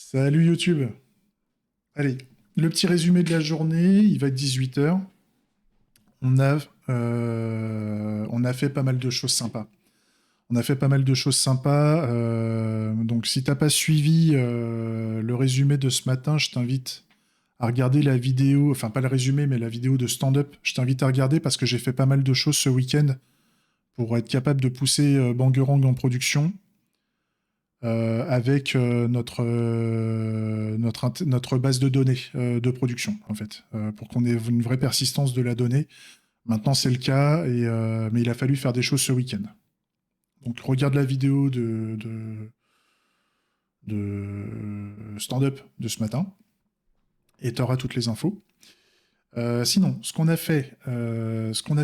Salut YouTube. Allez, le petit résumé de la journée, il va être 18 h. On a fait pas mal de choses sympas. On a fait pas mal de choses sympas. Donc si t'as pas suivi le résumé de ce matin, je t'invite à regarder la vidéo, enfin pas le résumé, mais la vidéo de stand-up. Je t'invite à regarder parce que j'ai fait pas mal de choses ce week-end pour être capable de pousser Bangerang en production. Avec notre base de données de production, en fait, pour qu'on ait une vraie persistance de la donnée. Maintenant, c'est le cas, mais il a fallu faire des choses ce week-end. Donc, regarde la vidéo de stand-up de ce matin, et tu auras toutes les infos. Sinon, ce qu'on a fait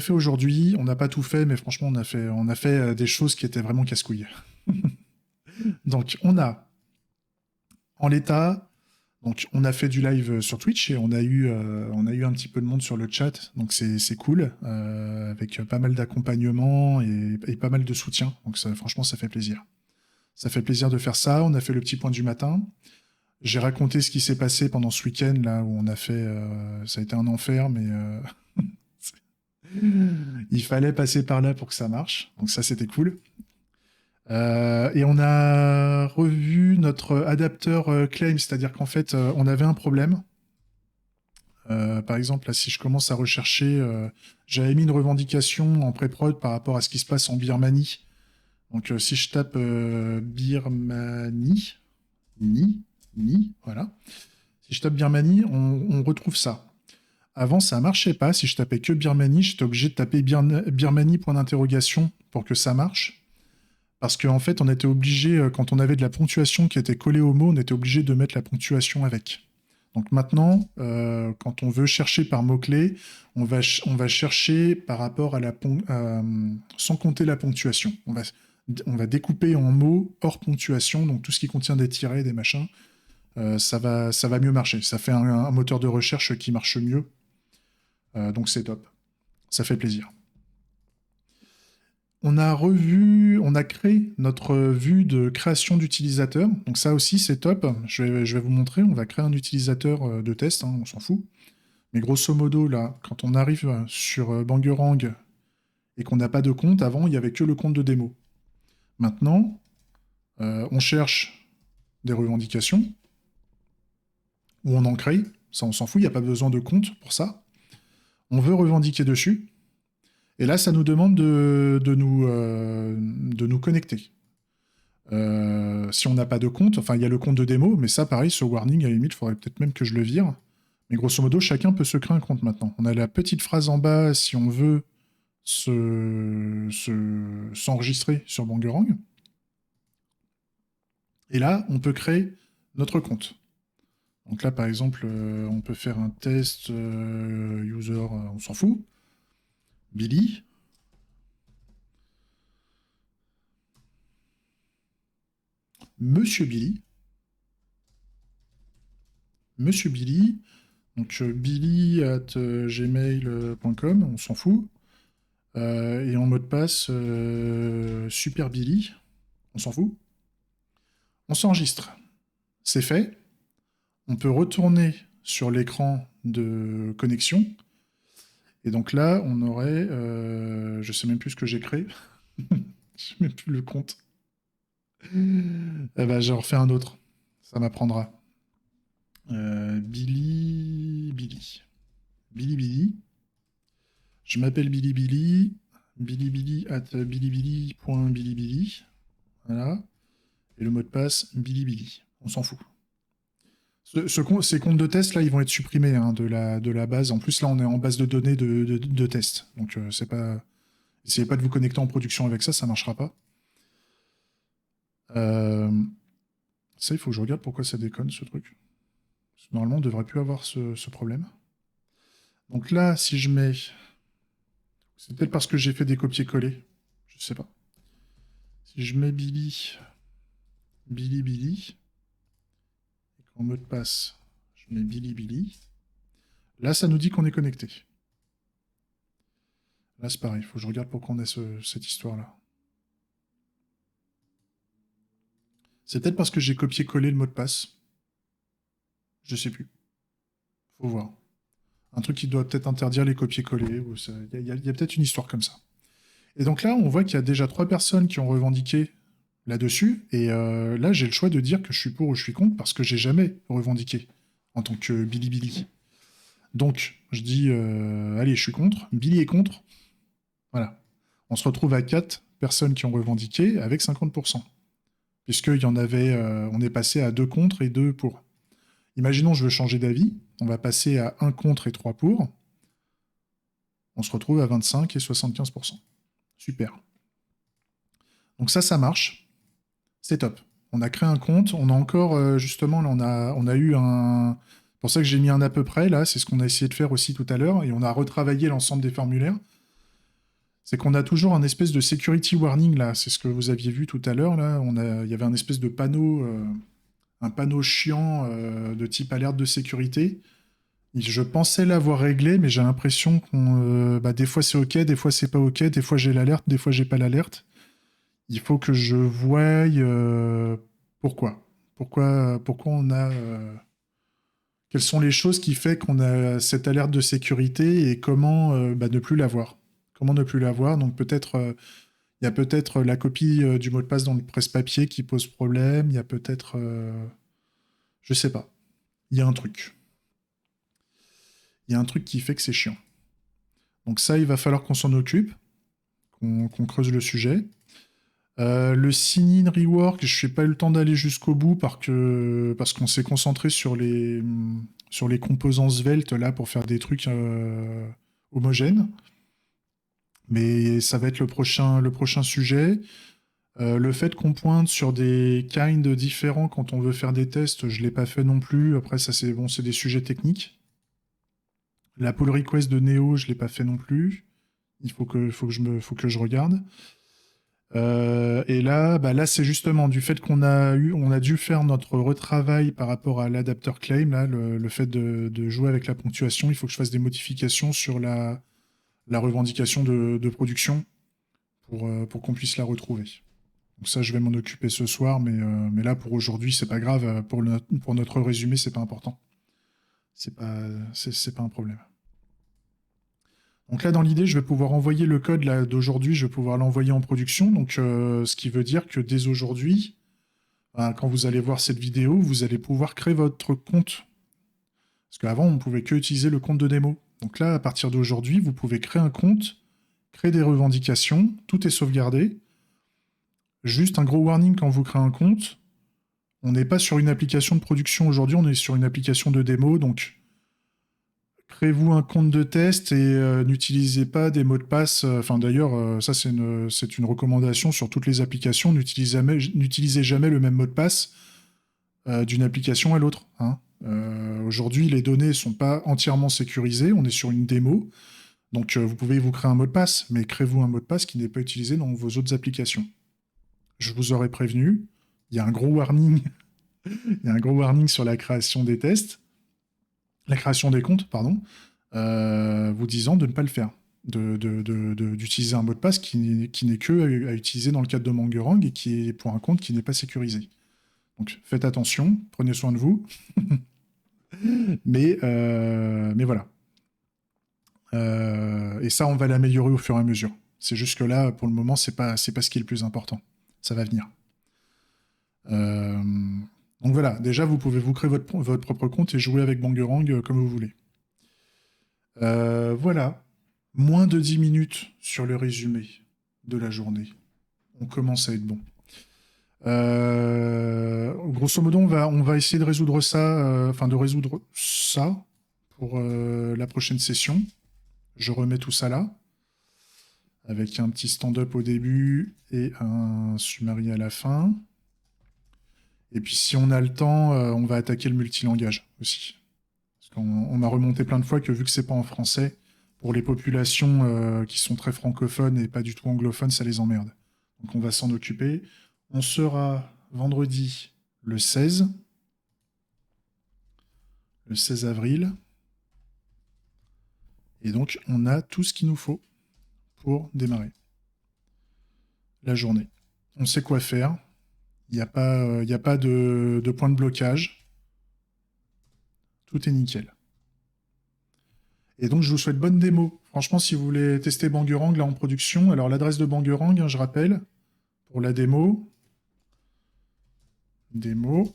aujourd'hui, on n'a pas tout fait, mais franchement, on a fait des choses qui étaient vraiment casse-couilles. Donc, en l'état, donc, on a fait du live sur Twitch et on a eu un petit peu de monde sur le chat, donc c'est cool, avec pas mal d'accompagnement et pas mal de soutien. Donc, franchement, ça fait plaisir. Ça fait plaisir de faire ça. On a fait le petit point du matin. J'ai raconté ce qui s'est passé pendant ce week-end, là où on a fait. Ça a été un enfer, mais il fallait passer par là pour que ça marche. Donc, ça, c'était cool. Et on a revu notre adapteur claim, c'est-à-dire qu'en fait, on avait un problème. Par exemple, là, si je commence à rechercher, j'avais mis une revendication en pré-prod par rapport à ce qui se passe en Birmanie. Donc, si je tape Birmanie, voilà. Si je tape Birmanie, on retrouve ça. Avant, ça marchait pas. Si je tapais que Birmanie, j'étais obligé de taper Birmanie point d'interrogation pour que ça marche. Parce qu'en fait, on était obligé, quand on avait de la ponctuation qui était collée au mot, on était obligé de mettre la ponctuation avec. Donc maintenant, quand on veut chercher par mot-clé, on va chercher par rapport à sans compter la ponctuation. On va découper en mots hors ponctuation, donc tout ce qui contient des tirets, des machins, ça va mieux marcher. Ça fait un moteur de recherche qui marche mieux, donc c'est top. Ça fait plaisir. On a créé notre vue de création d'utilisateur. Donc ça aussi, c'est top. Je vais vous montrer. On va créer un utilisateur de test, hein, on s'en fout. Mais grosso modo, là, quand on arrive sur Bangerang et qu'on n'a pas de compte, avant, il n'y avait que le compte de démo. Maintenant, on cherche des revendications, ou on en crée. Ça, on s'en fout. Il n'y a pas besoin de compte pour ça. On veut revendiquer dessus. Et là, ça nous demande de nous connecter. Si on n'a pas de compte, enfin, il y a le compte de démo, mais ça, pareil, ce warning, à la limite, il faudrait peut-être même que je le vire. Mais grosso modo, chacun peut se créer un compte maintenant. On a la petite phrase en bas si on veut s'enregistrer sur Bangerang. Et là, on peut créer notre compte. Donc là, par exemple, on peut faire un test user, on s'en fout. Billy. Monsieur Billy. Monsieur Billy. Donc billy@gmail.com, on s'en fout. Et en mot de passe, Super Billy, on s'en fout. On s'enregistre. C'est fait. On peut retourner sur l'écran de connexion. Et donc là, on aurait. Je sais même plus ce que j'ai créé. Je sais même plus le compte. Eh ben, j'en refais un autre. Ça m'apprendra. Billy. Billy. Billy Billy. Je m'appelle Billy Billy. billybilly@billybilly.billybilly. Voilà. Et le mot de passe, Billy Billy. On s'en fout. Ces comptes de test, là, ils vont être supprimés hein, de la base. En plus, là, on est en base de données de test. Donc, c'est pas. Essayez pas de vous connecter en production avec ça, ça marchera pas. Euh, Ça, il faut que je regarde pourquoi ça déconne, ce truc. Parce que normalement, on devrait plus avoir ce problème. Donc là, si je mets. C'est peut-être parce que j'ai fait des copier-coller. Je sais pas. Si je mets Billy. Billy Billy. Et qu'en mot de passe, je mets Billy Billy. Là, ça nous dit qu'on est connecté. Là, c'est pareil. Il faut que je regarde pourquoi on a cette histoire-là. C'est peut-être parce que j'ai copié-collé le mot de passe. Je sais plus. Faut voir. Un truc qui doit peut-être interdire les copier-coller. Il y a peut-être une histoire comme ça. Et donc là, on voit qu'il y a déjà 3 personnes qui ont revendiqué là-dessus. Et là, j'ai le choix de dire que je suis pour ou je suis contre parce que j'ai jamais revendiqué en tant que Billy. Donc, je dis, allez, je suis contre. Billy est contre. Voilà. On se retrouve à 4 personnes qui ont revendiqué avec 50%. Puisqu'il y en avait, on est passé à 2 contre et 2 pour. Imaginons, je veux changer d'avis. On va passer à 1 contre et 3 pour. On se retrouve à 25 et 75%. Super. Donc ça marche. C'est top. On a créé un compte. On a encore, justement, là, on a eu un. C'est pour ça que j'ai mis un à peu près, là. C'est ce qu'on a essayé de faire aussi tout à l'heure. Et on a retravaillé l'ensemble des formulaires. C'est qu'on a toujours un espèce de security warning, là. C'est ce que vous aviez vu tout à l'heure, là. Il y avait un espèce de panneau, un panneau chiant de type alerte de sécurité. Et je pensais l'avoir réglé, mais j'ai l'impression qu'on, des fois c'est OK, des fois c'est pas OK, des fois j'ai l'alerte, des fois j'ai pas l'alerte. Il faut que je voie pourquoi. Pourquoi on a. Quelles sont les choses qui fait qu'on a cette alerte de sécurité et comment ne plus l'avoir. Comment ne plus l'avoir. Donc peut-être. Il y a peut-être la copie du mot de passe dans le presse-papier qui pose problème. Il y a peut-être. Je sais pas. Il y a un truc. Il y a un truc qui fait que c'est chiant. Donc ça, il va falloir qu'on s'en occupe, qu'on creuse le sujet. Le sign-in rework, je n'ai pas eu le temps d'aller jusqu'au bout parce qu'on s'est concentré sur les composants Svelte là pour faire des trucs homogènes. Mais ça va être le prochain sujet. Le fait qu'on pointe sur des kinds différents quand on veut faire des tests, je ne l'ai pas fait non plus. Après, ça c'est bon, c'est des sujets techniques. La pull request de Neo, je ne l'ai pas fait non plus. Il faut que je regarde. Et là, c'est justement du fait on a dû faire notre retravail par rapport à l'adapteur claim, là, le fait de jouer avec la ponctuation. Il faut que je fasse des modifications sur la revendication de production pour qu'on puisse la retrouver. Donc ça, je vais m'en occuper ce soir, mais là, pour aujourd'hui, c'est pas grave. Pour notre résumé, c'est pas important. C'est pas un problème. Donc là, dans l'idée, je vais pouvoir envoyer le code d'aujourd'hui, je vais pouvoir l'envoyer en production. Donc, ce qui veut dire que dès aujourd'hui, quand vous allez voir cette vidéo, vous allez pouvoir créer votre compte. Parce qu'avant, on ne pouvait que utiliser le compte de démo. Donc là, à partir d'aujourd'hui, vous pouvez créer un compte, créer des revendications, tout est sauvegardé. Juste un gros warning quand vous créez un compte. On n'est pas sur une application de production aujourd'hui, on est sur une application de démo. Donc, créez-vous un compte de test et n'utilisez pas des mots de passe. Enfin, d'ailleurs, ça, c'est une recommandation sur toutes les applications. N'utilisez jamais le même mot de passe d'une application à l'autre. Hein. Aujourd'hui, les données ne sont pas entièrement sécurisées. On est sur une démo. Donc, vous pouvez vous créer un mot de passe, mais créez-vous un mot de passe qui n'est pas utilisé dans vos autres applications. Je vous aurais prévenu. Il y a un gros warning. Il y a un gros warning sur la création des tests. La création des comptes, pardon. Vous disant de ne pas le faire, d'utiliser un mot de passe qui n'est que à utiliser dans le cadre de Mangerang et qui est pour un compte qui n'est pas sécurisé. Donc faites attention, prenez soin de vous. mais voilà. Et ça, on va l'améliorer au fur et à mesure. C'est juste que là, pour le moment, c'est pas ce qui est le plus important. Ça va venir. Donc voilà, déjà, vous pouvez vous créer votre propre compte et jouer avec Bangerang comme vous voulez. Voilà. Moins de 10 minutes sur le résumé de la journée. On commence à être bon. Grosso modo, on va essayer de résoudre ça, pour la prochaine session. Je remets tout ça là, avec un petit stand-up au début et un summary à la fin. Et puis si on a le temps, on va attaquer le multilangage aussi. Parce qu'on m'a remonté plein de fois que vu que c'est pas en français, pour les populations qui sont très francophones et pas du tout anglophones, ça les emmerde. Donc on va s'en occuper. On sera vendredi le 16 avril. Et donc on a tout ce qu'il nous faut pour démarrer la journée. On sait quoi faire. Il n'y a pas de point de blocage. Tout est nickel. Et donc, je vous souhaite bonne démo. Franchement, si vous voulez tester Bangerang là en production, alors l'adresse de Bangerang, hein, je rappelle, pour la démo. Démo.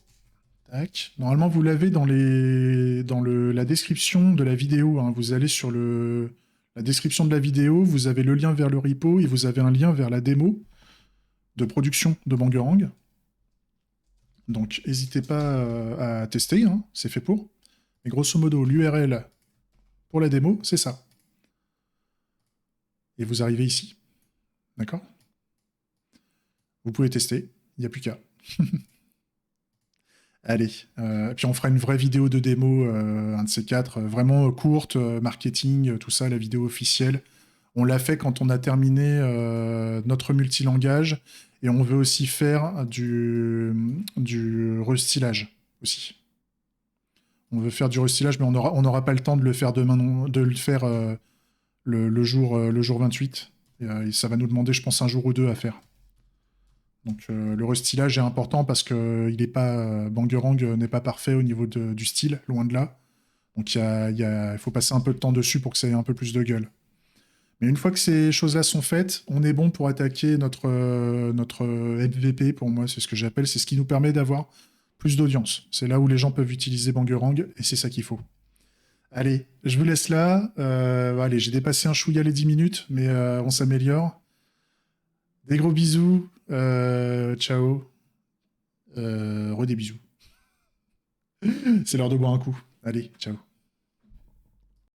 Tac. Normalement, vous l'avez dans la description de la vidéo, hein. Vous allez sur la description de la vidéo, vous avez le lien vers le repo et vous avez un lien vers la démo de production de Bangerang. Donc, n'hésitez pas à tester, hein, c'est fait pour. Mais grosso modo, l'URL pour la démo, c'est ça. Et vous arrivez ici. D'accord? Vous pouvez tester, il n'y a plus qu'à. Allez, puis on fera une vraie vidéo de démo, un de ces quatre, vraiment courte, marketing, tout ça, la vidéo officielle. On l'a fait quand on a terminé notre multilangage, et on veut aussi faire du restylage aussi. On veut faire du restylage, mais on n'aura pas le temps de le faire demain, de le faire le jour 28. Et ça va nous demander, je pense, un jour ou deux à faire. Donc le restylage est important parce que Bangerang n'est pas parfait au niveau du style, loin de là. Donc il faut passer un peu de temps dessus pour que ça ait un peu plus de gueule. Mais une fois que ces choses-là sont faites, on est bon pour attaquer notre MVP, pour moi, c'est ce que j'appelle, c'est ce qui nous permet d'avoir plus d'audience. C'est là où les gens peuvent utiliser Bangerang, et c'est ça qu'il faut. Allez, je vous laisse là. Allez, j'ai dépassé un chouïa les 10 minutes, mais on s'améliore. Des gros bisous. Ciao. Des bisous. C'est l'heure de boire un coup. Allez, ciao.